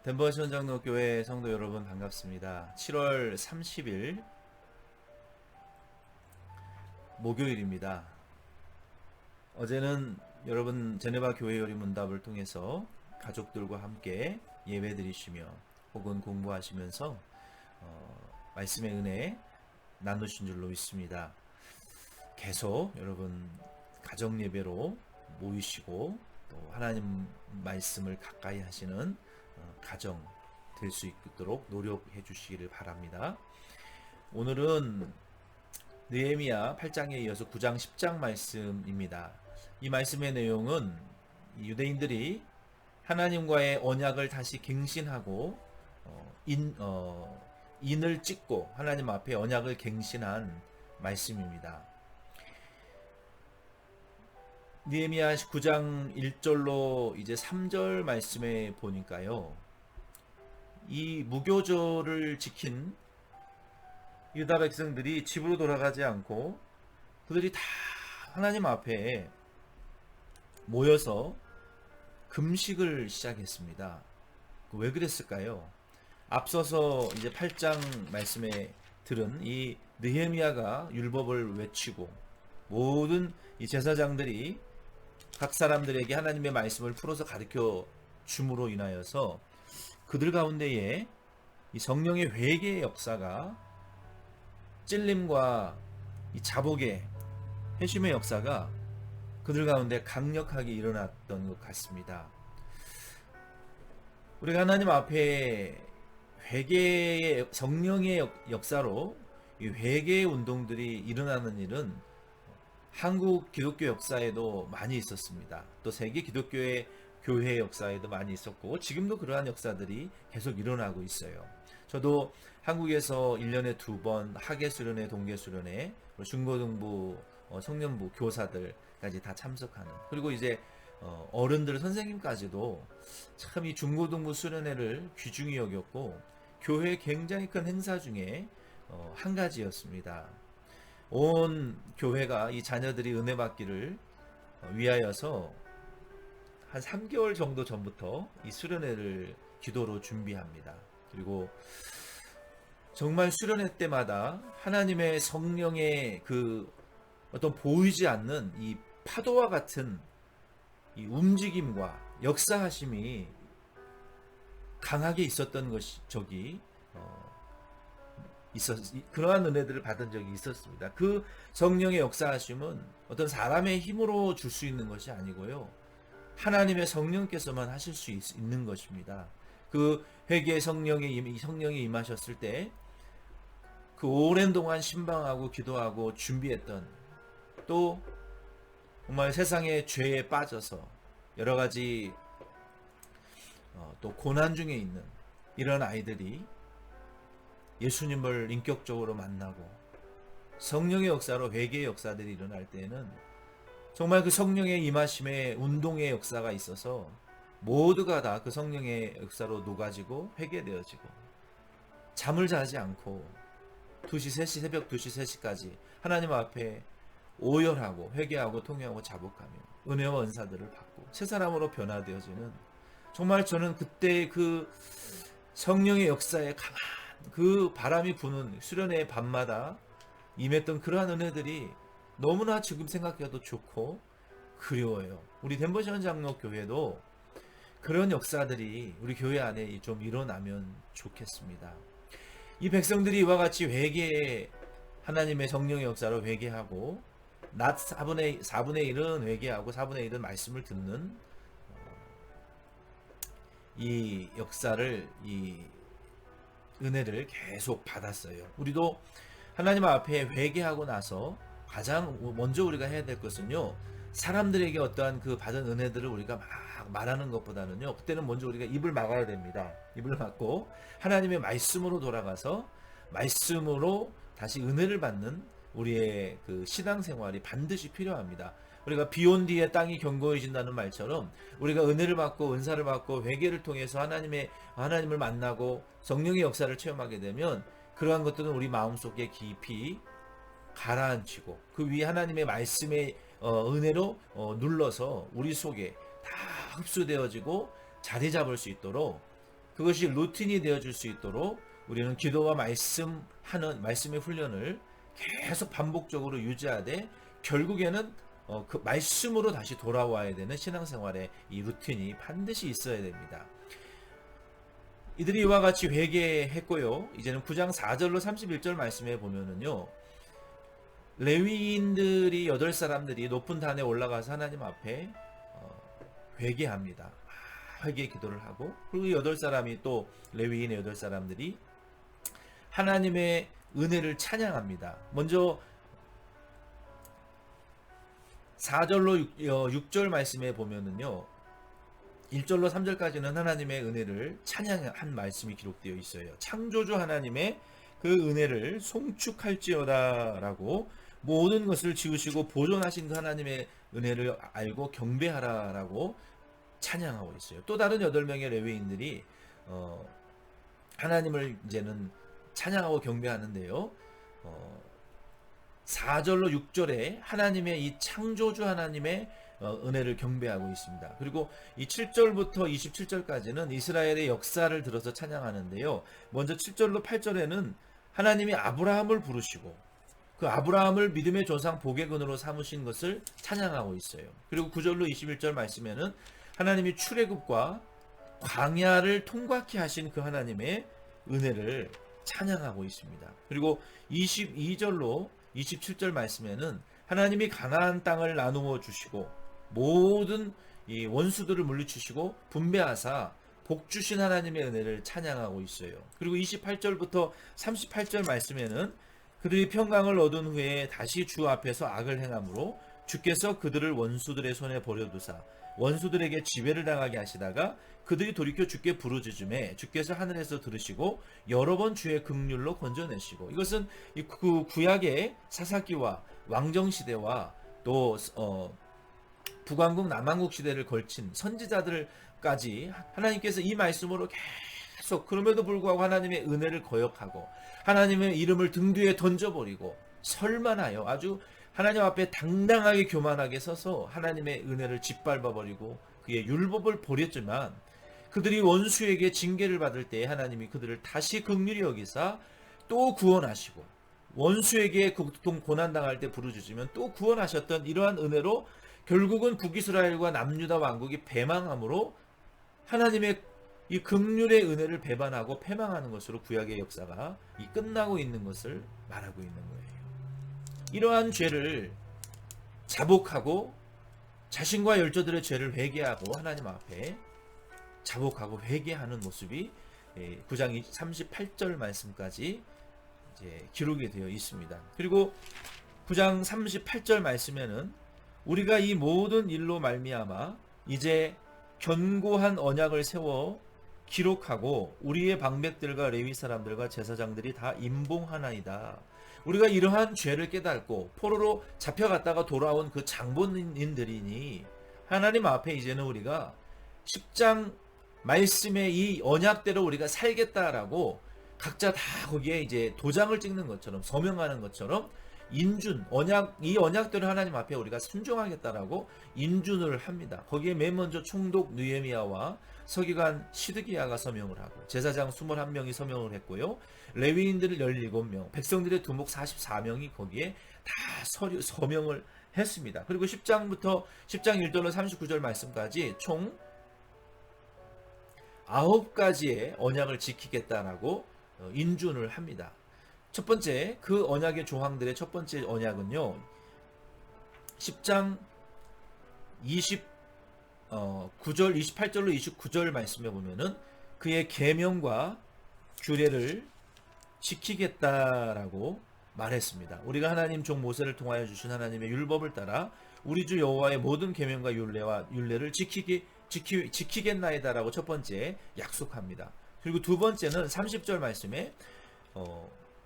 덴버시 원장로교회 성도 여러분 반갑습니다. 7월 30일 목요일입니다. 어제는 여러분 제네바 교회 요리 문답을 통해서 가족들과 함께 예배 드리시며 혹은 공부하시면서 말씀의 은혜 나누신 줄로 믿습니다. 계속 여러분 가정 예배로 모이시고 또 하나님 말씀을 가까이 하시는 가정 될 수 있도록 노력해 주시기를 바랍니다. 오늘은 느헤미야 8장에 이어서 9장 10장 말씀입니다. 이 말씀의 내용은 유대인들이 하나님과의 언약을 다시 갱신하고 인을 찍고 하나님 앞에 언약을 갱신한 말씀입니다. 느헤미야 9장 1절로 이제 3절 말씀에 보니까요. 이 무교절을 지킨 유다 백성들이 집으로 돌아가지 않고 그들이 다 하나님 앞에 모여서 금식을 시작했습니다. 왜 그랬을까요? 앞서서 이제 8장 말씀에 들은 이 느헤미야가 율법을 외치고 모든 이 제사장들이 각 사람들에게 하나님의 말씀을 풀어서 가르쳐 줌으로 인하여서 그들 가운데에 이 성령의 회개의 역사가 찔림과 이 자복의 회심의 역사가 그들 가운데 강력하게 일어났던 것 같습니다. 우리가 하나님 앞에 회개의 성령의 역사로 이 회개의 운동들이 일어나는 일은 한국 기독교 역사에도 많이 있었습니다. 또 세계 기독교의 교회 역사에도 많이 있었고 지금도 그러한 역사들이 계속 일어나고 있어요. 저도 한국에서 1년에 2번 학예수련회, 동계수련회, 중고등부, 청년부 교사들까지 다 참석하는, 그리고 이제 어른들 선생님까지도 참 이 중고등부 수련회를 귀중히 여겼고 교회의 굉장히 큰 행사 중에 한 가지였습니다. 온 교회가 이 자녀들이 은혜 받기를 위하여서 한 3개월 정도 전부터 이 수련회를 기도로 준비합니다. 그리고 정말 수련회 때마다 하나님의 성령의 그 어떤 보이지 않는 이 파도와 같은 이 움직임과 역사하심이 강하게 있었던 것이 그러한 은혜들을 받은 적이 있었습니다. 그 성령의 역사하심은 어떤 사람의 힘으로 줄 수 있는 것이 아니고요. 하나님의 성령께서만 하실 수 있는 것입니다. 그 회개의 성령이 임하셨을 때 그 오랜 동안 신방하고 기도하고 준비했던, 또 정말 세상의 죄에 빠져서 여러 가지 또 고난 중에 있는 이런 아이들이 예수님을 인격적으로 만나고 성령의 역사로 회개의 역사들이 일어날 때에는 정말 그 성령의 임하심의 운동의 역사가 있어서 모두가 다 그 성령의 역사로 녹아지고 회개되어지고 잠을 자지 않고 2시, 3시, 새벽 2시, 3시까지 하나님 앞에 오열하고 회개하고 통회하고 자복하며 은혜와 은사들을 받고 새 사람으로 변화되어지는, 정말 저는 그때 그 성령의 역사에 강한 그 바람이 부는 수련회의 밤마다 임했던 그러한 은혜들이 너무나 지금 생각해도 좋고 그리워요. 우리 덴버시 장로 교회도 그런 역사들이 우리 교회 안에 좀 일어나면 좋겠습니다. 이 백성들이 이와 같이 하나님의 성령의 역사로 회개하고 낮 4분의 1은 회개하고 4분의 1은 말씀을 듣는 이 역사를, 이 은혜를 계속 받았어요. 우리도 하나님 앞에 회개하고 나서 가장 먼저 우리가 해야 될 것은요, 사람들에게 어떠한 그 받은 은혜들을 우리가 막 말하는 것보다는요, 그때는 먼저 우리가 입을 막아야 됩니다. 입을 막고 하나님의 말씀으로 돌아가서 말씀으로 다시 은혜를 받는 우리의 그 신앙생활이 반드시 필요합니다. 우리가 비온 뒤에 땅이 견고해진다는 말처럼 우리가 은혜를 받고 은사를 받고 회개를 통해서 하나님을 만나고 성령의 역사를 체험하게 되면 그러한 것들은 우리 마음속에 깊이 가라앉히고 그 위에 하나님의 말씀의 은혜로 눌러서 우리 속에 다 흡수되어지고 자리 잡을 수 있도록 그것이 루틴이 되어줄 수 있도록 우리는 기도와 말씀의 훈련을 계속 반복적으로 유지하되 결국에는 그 말씀으로 다시 돌아와야 되는 신앙생활의 이 루틴이 반드시 있어야 됩니다. 이들이 이와 같이 회개했고요. 이제는 9장 4절로 31절 말씀에 보면은요. 레위인들이 8사람들이 높은 단에 올라가서 하나님 앞에 회개합니다. 회개 기도를 하고, 그리고 8사람이 또 레위인의 8사람들이 하나님의 은혜를 찬양합니다. 먼저 4절로 6절 말씀에 보면은요. 1절로 3절까지는 하나님의 은혜를 찬양한 말씀이 기록되어 있어요. 창조주 하나님의 그 은혜를 송축할지어다 라고, 모든 것을 지으시고 보존하신 그 하나님의 은혜를 알고 경배하라 라고 찬양하고 있어요. 또 다른 8명의 레위인들이 하나님을 이제는 찬양하고 경배하는데요. 4절로 6절에 하나님의 이 창조주 하나님의 은혜를 경배하고 있습니다. 그리고 이 7절부터 27절까지는 이스라엘의 역사를 들어서 찬양하는데요. 먼저 7절로 8절에는 하나님이 아브라함을 부르시고 그 아브라함을 믿음의 조상 복의 근으로 삼으신 것을 찬양하고 있어요. 그리고 9절로 21절 말씀에는 하나님이 출애굽과 광야를 통과케 하신 그 하나님의 은혜를 찬양하고 있습니다. 그리고 22절로 27절 말씀에는 하나님이 가나안 땅을 나누어 주시고 모든 이 원수들을 물리치시고 분배하사 복 주신 하나님의 은혜를 찬양하고 있어요. 그리고 28절부터 38절 말씀에는 그들이 평강을 얻은 후에 다시 주 앞에서 악을 행함으로 주께서 그들을 원수들의 손에 버려두사 원수들에게 지배를 당하게 하시다가 그들이 돌이켜 주께 부르짖음에 주께서 하늘에서 들으시고 여러 번 주의 긍휼로 건져내시고, 이것은 그 구약의 사사기와 왕정시대와 또 북왕국 남왕국 시대를 걸친 선지자들까지 하나님께서 이 말씀으로 계속, 그럼에도 불구하고 하나님의 은혜를 거역하고 하나님의 이름을 등 뒤에 던져버리고 설만하여 아주 하나님 앞에 당당하게 교만하게 서서 하나님의 은혜를 짓밟아버리고 그의 율법을 버렸지만, 그들이 원수에게 징계를 받을 때 하나님이 그들을 다시 긍휼히 여기사 또 구원하시고, 원수에게 고난당할 때 부르짖으면 또 구원하셨던 이러한 은혜로 결국은 북이스라엘과 남유다 왕국이 패망함으로 하나님의 이 긍휼의 은혜를 배반하고 패망하는 것으로 구약의 역사가 끝나고 있는 것을 말하고 있는 거예요. 이러한 죄를 자복하고 자신과 열조들의 죄를 회개하고 하나님 앞에 자복하고 회개하는 모습이 9장 38절 말씀까지 이제 기록이 되어 있습니다. 그리고 9장 38절 말씀에는 우리가 이 모든 일로 말미암아 이제 견고한 언약을 세워 기록하고 우리의 방백들과 레위 사람들과 제사장들이 다 임봉하나이다. 우리가 이러한 죄를 깨닫고 포로로 잡혀갔다가 돌아온 그 장본인들이니 하나님 앞에 이제는 우리가 10장 말씀의 이 언약대로 우리가 살겠다라고 각자 다 거기에 이제 도장을 찍는 것처럼 서명하는 것처럼 인준, 이 언약대로 하나님 앞에 우리가 순종하겠다라고 인준을 합니다. 거기에 맨 먼저 총독 느헤미야와 서기관 시드기야가 서명을 하고 제사장 21명이 서명을 했고요. 레위인들 17명, 백성들의 두목 44명이 거기에 다 서명을 했습니다. 그리고 10장 1절로 39절 말씀까지 총 9가지의 언약을 지키겠다라고 인준을 합니다. 첫 번째, 그 언약의 조항들의 첫 번째 언약은요, 10장 28절로 29절 말씀해 보면은 그의 계명과 규례를 지키겠다라고 말했습니다. 우리가 하나님 종 모세를 통하여 주신 하나님의 율법을 따라 우리 주 여호와의 모든 계명과 율례를 지키겠나이다라고 첫 번째 약속합니다. 그리고 두 번째는 30절 말씀에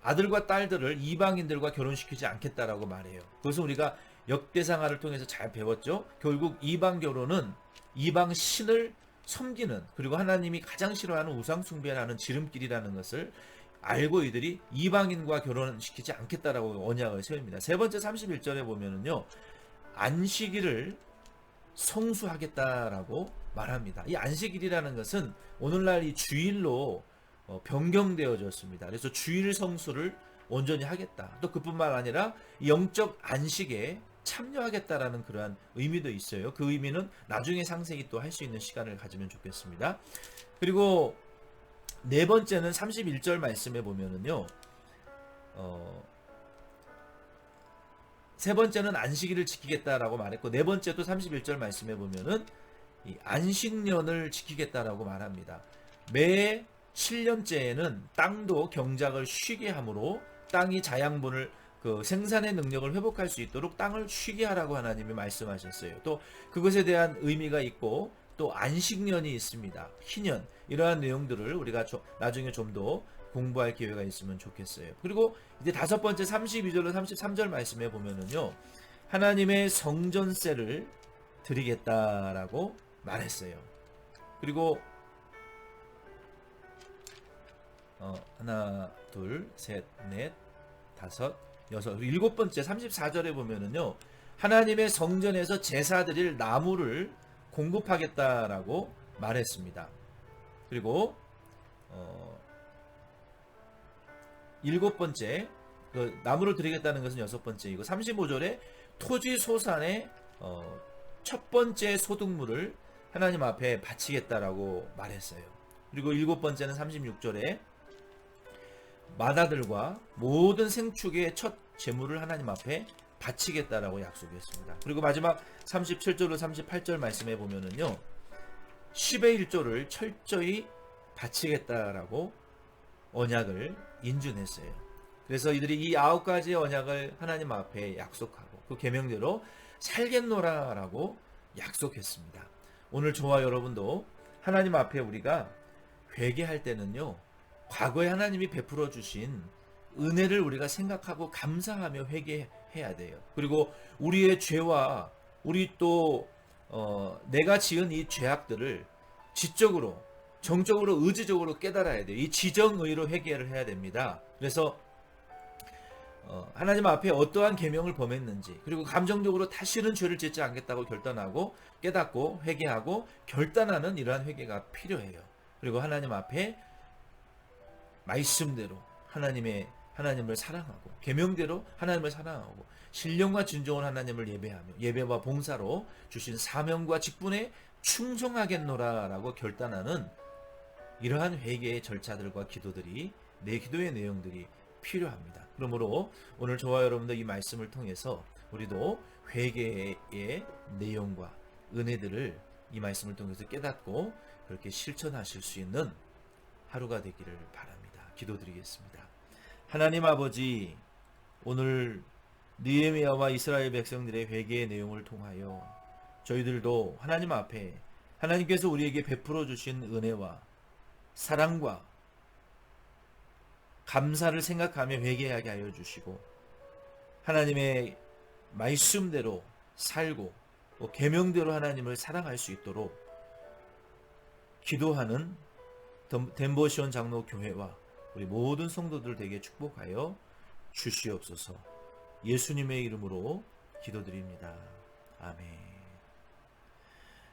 아들과 딸들을 이방인들과 결혼시키지 않겠다라고 말해요. 그것은 우리가 역대상하를 통해서 잘 배웠죠. 결국 이방 결혼은 이방 신을 섬기는, 그리고 하나님이 가장 싫어하는 우상 숭배라는 지름길이라는 것을 알고 이들이 이방인과 결혼시키지 않겠다라고 언약을 세웁니다. 세 번째 31절에 보면은요, 안식일을 성수하겠다라고 말합니다. 이 안식일이라는 것은 오늘날 이 주일로 변경되어졌습니다. 그래서 주일 성수를 온전히 하겠다. 또 그뿐만 아니라 영적 안식에 참여하겠다라는 그러한 의미도 있어요. 그 의미는 나중에 상세히 또 할 수 있는 시간을 가지면 좋겠습니다. 그리고 네 번째는 31절 말씀에 보면은요. 세 번째는 안식일을 지키겠다라고 말했고 네 번째도 31절 말씀에 보면은 이 안식년을 지키겠다라고 말합니다. 매 7년째에는 땅도 경작을 쉬게 하므로 땅이 자양분을 그 생산의 능력을 회복할 수 있도록 땅을 쉬게 하라고 하나님이 말씀하셨어요. 또 그것에 대한 의미가 있고 또 안식년이 있습니다. 희년 이러한 내용들을 우리가 나중에 좀 더 공부할 기회가 있으면 좋겠어요. 그리고 이제 다섯 번째 32절로 33절 말씀에 보면은요. 하나님의 성전세를 드리겠다라고 말했어요. 그리고 하나, 둘, 셋, 넷, 다섯, 여섯, 일곱 번째 34절에 보면은요. 하나님의 성전에서 제사 드릴 나무를 공급하겠다라고 말했습니다. 그리고 일곱 번째 그 나무를 드리겠다는 것은 여섯 번째이고 35절에 토지 소산의 첫 번째 소득물을 하나님 앞에 바치겠다라고 말했어요. 그리고 일곱 번째는 36절에 마다들과 모든 생축의 첫 제물을 하나님 앞에 바치겠다라고 약속했습니다. 그리고 마지막 37절로 38절 말씀해 보면은요. 10의 1조를 철저히 바치겠다라고 언약을 인준했어요. 그래서 이들이 이 9가지의 언약을 하나님 앞에 약속하고 그 계명대로 살겠노라라고 약속했습니다. 오늘 저와 여러분도 하나님 앞에 우리가 회개할 때는요. 과거에 하나님이 베풀어 주신 은혜를 우리가 생각하고 감사하며 회개해야 돼요. 그리고 우리의 죄와 우리 또 내가 지은 이 죄악들을 지적으로 정적으로 의지적으로 깨달아야 돼요. 이 지정의로 회개를 해야 됩니다. 그래서 하나님 앞에 어떠한 계명을 범했는지 그리고 감정적으로 다시는 죄를 짓지 않겠다고 결단하고 깨닫고 회개하고 결단하는 이러한 회개가 필요해요. 그리고 하나님 앞에 말씀대로 하나님을 사랑하고 계명대로 하나님을 사랑하고 신령과 진정한 하나님을 예배하며 예배와 봉사로 주신 사명과 직분에 충성하겠노라라고 결단하는 이러한 회개의 절차들과 기도들이 내 기도의 내용들이 필요합니다. 그러므로 오늘 저와 여러분들 이 말씀을 통해서 우리도 회개의 내용과 은혜들을 이 말씀을 통해서 깨닫고 그렇게 실천하실 수 있는 하루가 되기를 바랍니다. 기도드리겠습니다. 하나님 아버지, 오늘 느헤미야와 이스라엘 백성들의 회개의 내용을 통하여 저희들도 하나님 앞에 하나님께서 우리에게 베풀어 주신 은혜와 사랑과 감사를 생각하며 회개하게 하여 주시고 하나님의 말씀대로 살고 계명대로 하나님을 사랑할 수 있도록 기도하는 덴버시온 장로 교회와 우리 모든 성도들 되게 축복하여 주시옵소서. 예수님의 이름으로 기도드립니다. 아멘.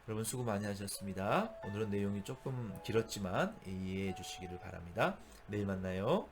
여러분 수고 많이 하셨습니다. 오늘은 내용이 조금 길었지만 이해해 주시기를 바랍니다. 내일 만나요.